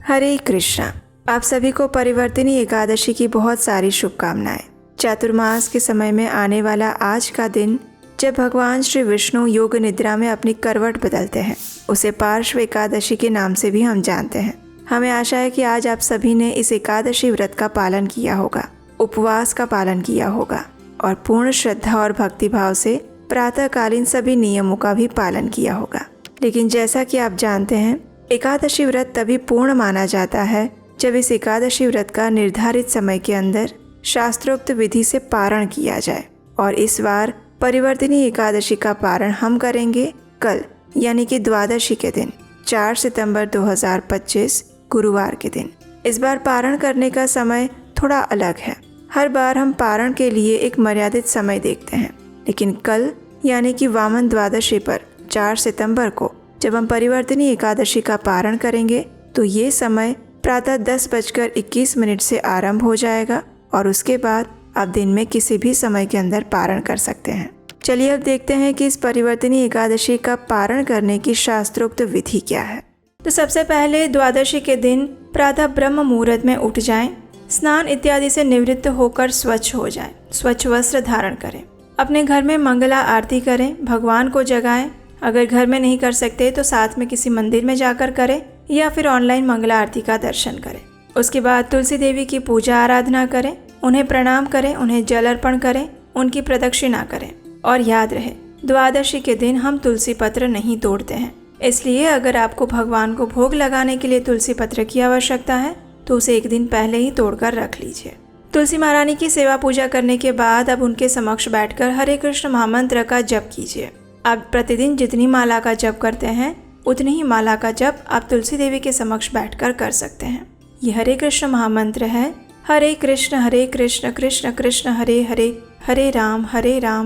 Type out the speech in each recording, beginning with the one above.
हरे कृष्णा। आप सभी को परिवर्तिनी एकादशी की बहुत सारी शुभकामनाएं। चातुर्मास के समय में आने वाला आज का दिन, जब भगवान श्री विष्णु योग निद्रा में अपनी करवट बदलते हैं, उसे पार्श्व एकादशी के नाम से भी हम जानते हैं। हमें आशा है कि आज आप सभी ने इस एकादशी व्रत का पालन किया होगा, उपवास का पालन किया होगा और पूर्ण श्रद्धा और भक्तिभाव से प्रातःकालीन सभी नियमों का भी पालन किया होगा। लेकिन जैसा कि आप जानते हैं, एकादशी व्रत तभी पूर्ण माना जाता है जब इस एकादशी व्रत का निर्धारित समय के अंदर शास्त्रोक्त विधि से पारण किया जाए। और इस बार परिवर्तिनी एकादशी का पारण हम करेंगे कल, यानी कि द्वादशी के दिन 4 सितंबर 2025 गुरुवार के दिन। इस बार पारण करने का समय थोड़ा अलग है। हर बार हम पारण के लिए एक मर्यादित समय देखते हैं, लेकिन कल यानी कि वामन द्वादशी पर 4 सितंबर को जब हम परिवर्तिनी एकादशी का पारण करेंगे तो ये समय प्रातः 10:21 से आरंभ हो जाएगा और उसके बाद आप दिन में किसी भी समय के अंदर पारण कर सकते हैं। चलिए अब देखते हैं कि इस परिवर्तिनी एकादशी का पारण करने की शास्त्रोक्त विधि क्या है। तो सबसे पहले द्वादशी के दिन प्रातः ब्रह्म मुहूर्त में उठ जाएं, स्नान इत्यादि से निवृत्त होकर स्वच्छ हो जाएं, स्वच्छ वस्त्र धारण करें, अपने घर में मंगला आरती करें, भगवान को जगाएं। अगर घर में नहीं कर सकते तो साथ में किसी मंदिर में जाकर करें या फिर ऑनलाइन मंगला आरती का दर्शन करें। उसके बाद तुलसी देवी की पूजा आराधना करें, उन्हें प्रणाम करें, उन्हें जल अर्पण करें, उनकी प्रदक्षिणा करें। और याद रहे, द्वादशी के दिन हम तुलसी पत्र नहीं तोड़ते हैं, इसलिए अगर आपको भगवान को भोग लगाने के लिए तुलसी पत्र की आवश्यकता है तो उसे एक दिन पहले ही तोड़कर रख लीजिए। तुलसी महारानी की सेवा पूजा करने के बाद अब उनके समक्ष बैठकर हरे कृष्ण महामंत्र का जप कीजिए। आप प्रतिदिन जितनी माला का जप करते हैं उतनी ही माला का जप आप तुलसी देवी के समक्ष बैठकर कर सकते हैं। ये हरे कृष्ण महामंत्र है। हरे कृष्ण कृष्ण कृष्ण हरे हरे, हरे राम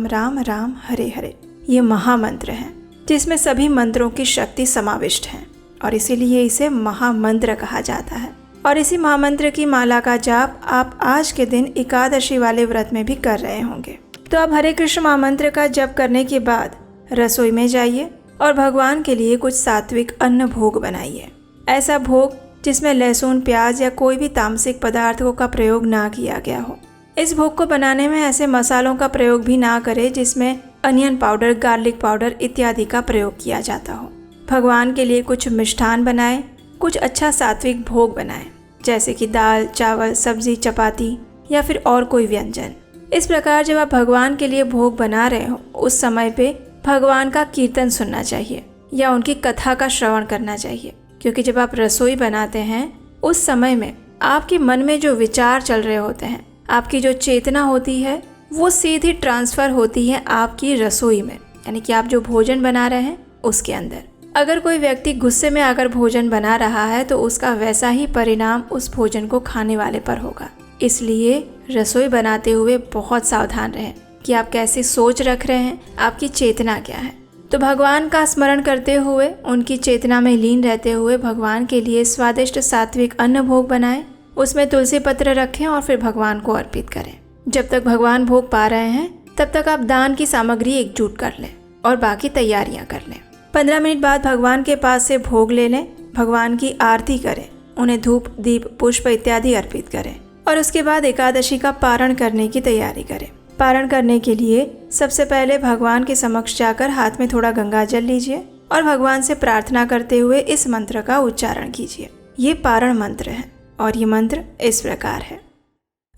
राम राम हरे हरे। ये महामंत्र है जिसमें सभी मंत्रों की शक्ति समाविष्ट है और इसीलिए इसे महामंत्र कहा जाता है। और इसी महामंत्र की माला का जाप आप आज के दिन एकादशी वाले व्रत में भी कर रहे होंगे। तो अब हरे कृष्ण महामंत्र का जप करने के बाद रसोई में जाइए और भगवान के लिए कुछ सात्विक अन्न भोग बनाइए। ऐसा भोग जिसमें लहसुन, प्याज या कोई भी तामसिक पदार्थों का प्रयोग ना किया गया हो। इस भोग को बनाने में ऐसे मसालों का प्रयोग भी ना करें जिसमें अनियन पाउडर, गार्लिक पाउडर इत्यादि का प्रयोग किया जाता हो। भगवान के लिए कुछ मिष्ठान बनाएं, कुछ अच्छा सात्विक भोग बनाएं, जैसे कि दाल, चावल, सब्जी, चपाती या फिर और कोई व्यंजन। इस प्रकार जब आप भगवान के लिए भोग बना रहे हो उस समय पे भगवान का कीर्तन सुनना चाहिए या उनकी कथा का श्रवण करना चाहिए, क्योंकि जब आप रसोई बनाते हैं उस समय में आपके मन में जो विचार चल रहे होते हैं, आपकी जो चेतना होती है वो सीधी ट्रांसफ़र होती है आपकी रसोई में, यानी कि आप जो भोजन बना रहे हैं उसके अंदर। अगर कोई व्यक्ति गुस्से में आकर भोजन बना रहा है तो उसका वैसा ही परिणाम उस भोजन को खाने वाले पर होगा। इसलिए रसोई बनाते हुए बहुत सावधान रहें कि आप कैसे सोच रख रहे हैं, आपकी चेतना क्या है। तो भगवान का स्मरण करते हुए, उनकी चेतना में लीन रहते हुए भगवान के लिए स्वादिष्ट सात्विक अन्न भोग बनाएं, उसमें तुलसी पत्र रखें और फिर भगवान को अर्पित करें। जब तक भगवान भोग पा रहे हैं तब तक आप दान की सामग्री एकजुट कर लें और बाकी तैयारियां कर लें। 15 मिनट बाद भगवान के पास से भोग ले लें, भगवान की आरती करें, उन्हें धूप, दीप, पुष्प इत्यादि अर्पित करें और उसके बाद एकादशी का पारण करने की तैयारी करें। पारण करने के लिए सबसे पहले भगवान के समक्ष जाकर हाथ में थोड़ा गंगा जल लीजिए और भगवान से प्रार्थना करते हुए इस मंत्र का उच्चारण कीजिए। ये पारण मंत्र है और ये मंत्र इस प्रकार है।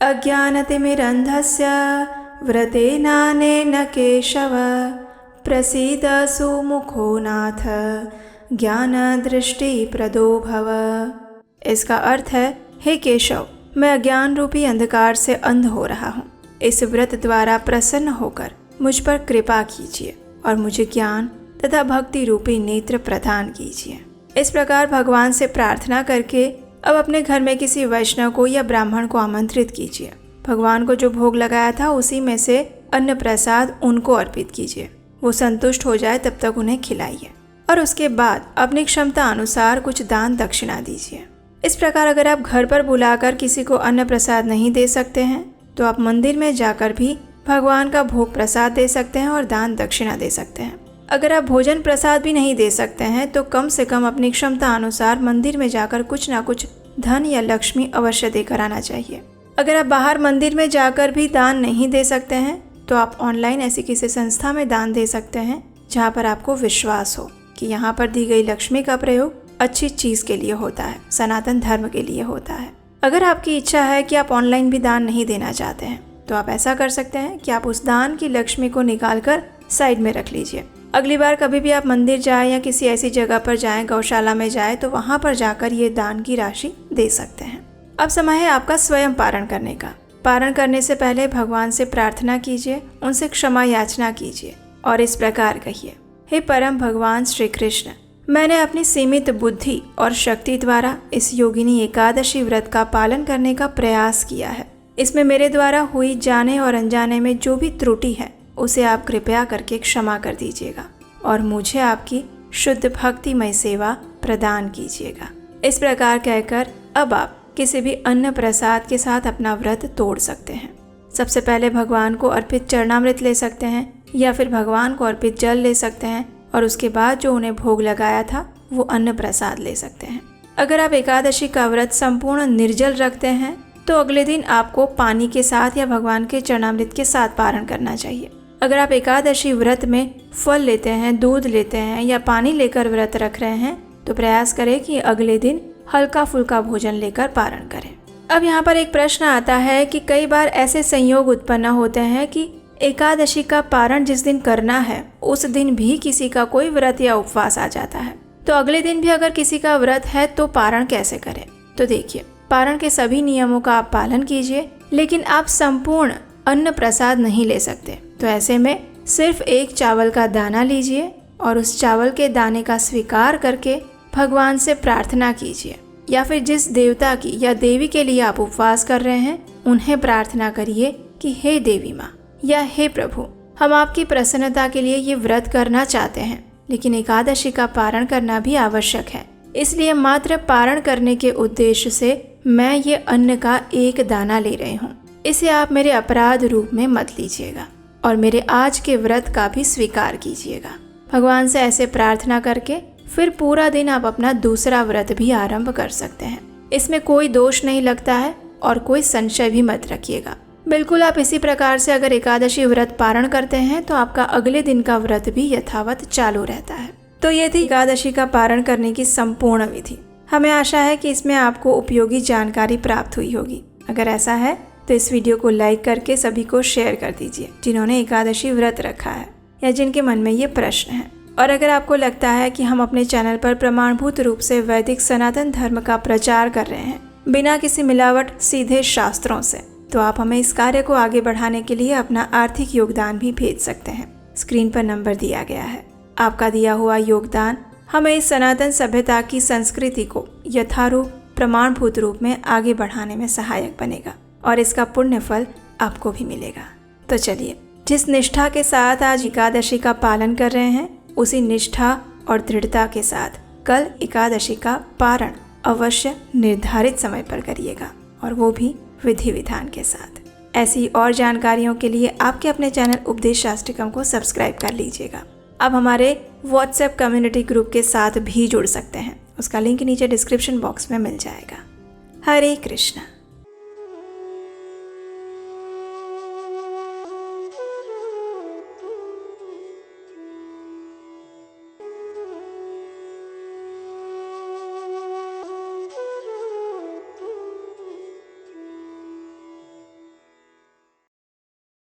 अज्ञानतिमिरन्धस्य व्रतेनानेन केशव प्रसीद सुमुखो नाथ ज्ञानदृष्टि प्रदो भव। इसका अर्थ है, हे केशव, मैं अज्ञान रूपी अंधकार से अंध हो रहा हूँ। इस व्रत द्वारा प्रसन्न होकर मुझ पर कृपा कीजिए और मुझे ज्ञान तथा भक्ति रूपी नेत्र प्रदान कीजिए। इस प्रकार भगवान से प्रार्थना करके अब अपने घर में किसी वैष्णव को या ब्राह्मण को आमंत्रित कीजिए। भगवान को जो भोग लगाया था उसी में से अन्न प्रसाद उनको अर्पित कीजिए। वो संतुष्ट हो जाए तब तक उन्हें खिलाइए और उसके बाद अपनी क्षमता अनुसार कुछ दान दक्षिणा दीजिए। इस प्रकार अगर आप घर पर बुलाकर किसी को अन्न प्रसाद नहीं दे सकते हैं तो आप मंदिर में जाकर भी भगवान का भोग प्रसाद दे सकते हैं और दान दक्षिणा दे सकते हैं। अगर आप भोजन प्रसाद भी नहीं दे सकते हैं तो कम से कम अपनी क्षमता अनुसार मंदिर में जाकर कुछ ना कुछ धन या लक्ष्मी अवश्य देकर आना चाहिए। अगर आप बाहर मंदिर में जाकर भी दान नहीं दे सकते हैं तो आप ऑनलाइन ऐसी किसी संस्था में दान दे सकते हैं जहाँ पर आपको विश्वास हो कि यहाँ पर दी गई लक्ष्मी का प्रयोग अच्छी चीज के लिए होता है, सनातन धर्म के लिए होता है। अगर आपकी इच्छा है कि आप ऑनलाइन भी दान नहीं देना चाहते हैं तो आप ऐसा कर सकते हैं कि आप उस दान की लक्ष्मी को निकाल कर साइड में रख लीजिए। अगली बार कभी भी आप मंदिर जाएं या किसी ऐसी जगह पर जाएं, गौशाला में जाएं, तो वहां पर जाकर ये दान की राशि दे सकते हैं। अब समय है आपका स्वयं पारण करने का। पारण करने से पहले भगवान से प्रार्थना कीजिए, उनसे क्षमा याचना कीजिए और इस प्रकार कहिए, हे परम भगवान श्री कृष्ण, मैंने अपनी सीमित बुद्धि और शक्ति द्वारा इस योगिनी एकादशी व्रत का पालन करने का प्रयास किया है। इसमें मेरे द्वारा हुई जाने और अनजाने में जो भी त्रुटि है उसे आप कृपया करके क्षमा कर दीजिएगा और मुझे आपकी शुद्ध भक्तिमय सेवा प्रदान कीजिएगा। इस प्रकार कहकर अब आप किसी भी अन्न प्रसाद के साथ अपना व्रत तोड़ सकते हैं। सबसे पहले भगवान को अर्पित चरणामृत ले सकते हैं या फिर भगवान को अर्पित जल ले सकते हैं और उसके बाद जो उन्हें भोग लगाया था वो अन्न प्रसाद ले सकते हैं। अगर आप एकादशी का व्रत संपूर्ण निर्जल रखते हैं तो अगले दिन आपको पानी के साथ या भगवान के चरणामृत के साथ पारण करना चाहिए। अगर आप एकादशी व्रत में फल लेते हैं, दूध लेते हैं या पानी लेकर व्रत रख रहे हैं तो प्रयास करें कि अगले दिन हल्का फुल्का भोजन लेकर पारण करें। अब यहाँ पर एक प्रश्न आता है कि कई बार ऐसे संयोग उत्पन्न होते हैं कि एकादशी का पारण जिस दिन करना है उस दिन भी किसी का कोई व्रत या उपवास आ जाता है, तो अगले दिन भी अगर किसी का व्रत है तो पारण कैसे करें। तो देखिए, पारण के सभी नियमों का आप पालन कीजिए, लेकिन आप संपूर्ण अन्न प्रसाद नहीं ले सकते। तो ऐसे में सिर्फ एक चावल का दाना लीजिए और उस चावल के दाने का स्वीकार करके भगवान से प्रार्थना कीजिए, या फिर जिस देवता की या देवी के लिए आप उपवास कर रहे हैं उन्हें प्रार्थना करिए कि हे देवी माँ या हे प्रभु, हम आपकी प्रसन्नता के लिए ये व्रत करना चाहते हैं, लेकिन एकादशी का पारण करना भी आवश्यक है, इसलिए मात्र पारण करने के उद्देश्य से मैं ये अन्न का एक दाना ले रही हूँ। इसे आप मेरे अपराध रूप में मत लीजिएगा और मेरे आज के व्रत का भी स्वीकार कीजिएगा। भगवान से ऐसे प्रार्थना करके फिर पूरा दिन आप अपना दूसरा व्रत भी आरंभ कर सकते हैं। इसमें कोई दोष नहीं लगता है और कोई संशय भी मत रखिएगा। बिल्कुल आप इसी प्रकार से अगर एकादशी व्रत पारण करते हैं तो आपका अगले दिन का व्रत भी यथावत चालू रहता है। तो ये थी एकादशी का पारण करने की संपूर्ण विधि। हमें आशा है कि इसमें आपको उपयोगी जानकारी प्राप्त हुई होगी। अगर ऐसा है तो इस वीडियो को लाइक करके सभी को शेयर कर दीजिए जिन्होंने एकादशी व्रत रखा है या जिनके मन में ये प्रश्न है। और अगर आपको लगता है कि हम अपने चैनल पर प्रमाणभूत रूप से वैदिक सनातन धर्म का प्रचार कर रहे हैं बिना किसी मिलावट, सीधे शास्त्रों से, तो आप हमें इस कार्य को आगे बढ़ाने के लिए अपना आर्थिक योगदान भी भेज सकते हैं। स्क्रीन पर नंबर दिया गया है। आपका दिया हुआ योगदान हमें इस सनातन सभ्यता की संस्कृति को यथारूप प्रमाणभूत रूप में आगे बढ़ाने में सहायक बनेगा और इसका पुण्य फल आपको भी मिलेगा। तो चलिए, जिस निष्ठा के साथ आज एकादशी का पालन कर रहे हैं उसी निष्ठा और दृढ़ता के साथ कल एकादशी का पारण अवश्य निर्धारित समय पर करिएगा और वो भी विधि विधान के साथ। ऐसी और जानकारियों के लिए आपके अपने चैनल उपदेश शास्त्रिकम को सब्सक्राइब कर लीजिएगा। आप हमारे व्हाट्सएप कम्युनिटी ग्रुप के साथ भी जुड़ सकते हैं, उसका लिंक नीचे डिस्क्रिप्शन बॉक्स में मिल जाएगा। हरे कृष्णा।